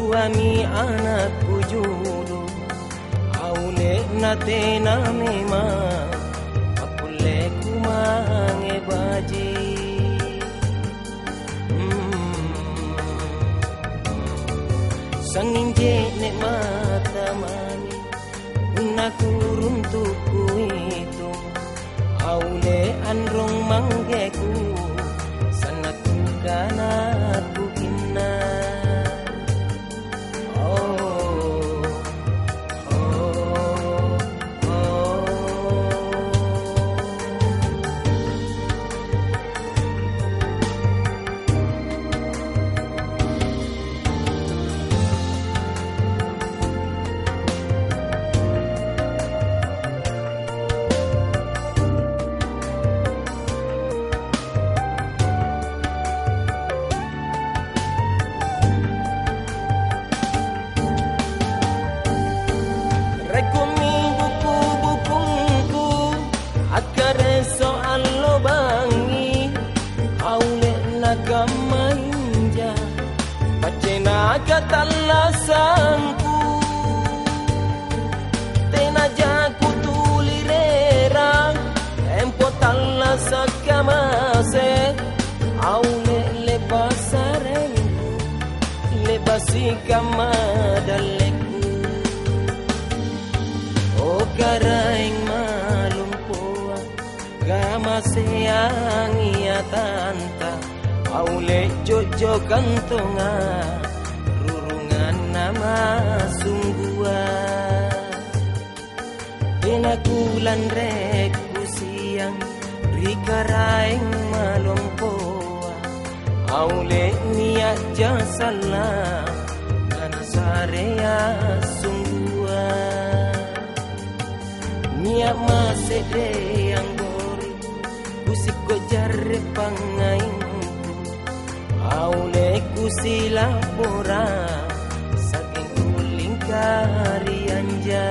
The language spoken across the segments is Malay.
suami anakku jodoh, aule nate na memang akule kumange baji. Sangin jene mata mani unaku runtuku itu, aule androng manggeku sanatu kanatu kina. Rekumi buku-bukungku akare soal lobangi, aule nagamanja pacena katalasanku, tenajaku tulirera empo talasa kamase, aule lebasarenku lebasi kamadaleku. Karaing malumpuan gama sayang ia tanta, aule jojo kantonga rurungan nama sungguhan. Enakulan reku siang rikaraing malumpuan, aule niat jasalah kana sarea sungguhan. Niat masede yang gori kusik ko jare pangainku, aule kusila pora saking kuling karianja.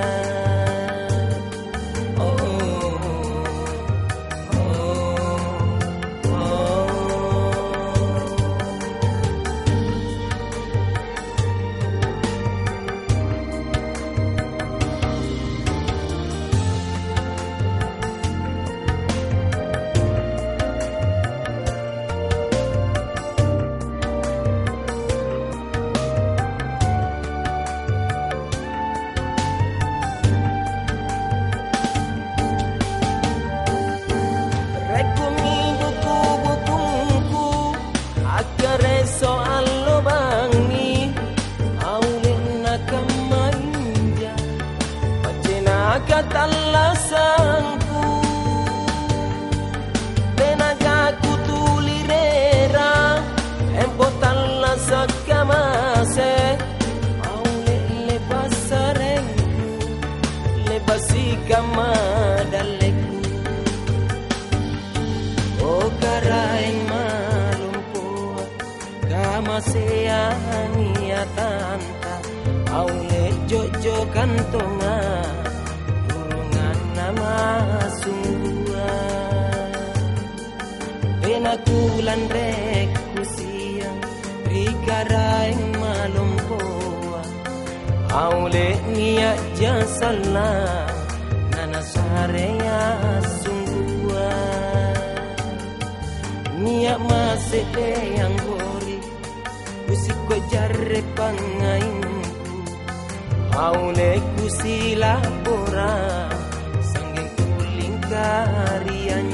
Soal lobangi aule nakamanja pacena katalasanku, tenajaku tulirera empo talasa kamase, aule lebasarenku lebasi kamadaleku. O karaing masayang ia tanta, aule jojo kantonga urungan nama sungguhan. Enakulan reku siang rikaraing malumpoa, aule niat jasalah nana sarea sungguhan. Niat masede yang kusik ko jare pangainku, aule kusila pora sanggeng kuling karian.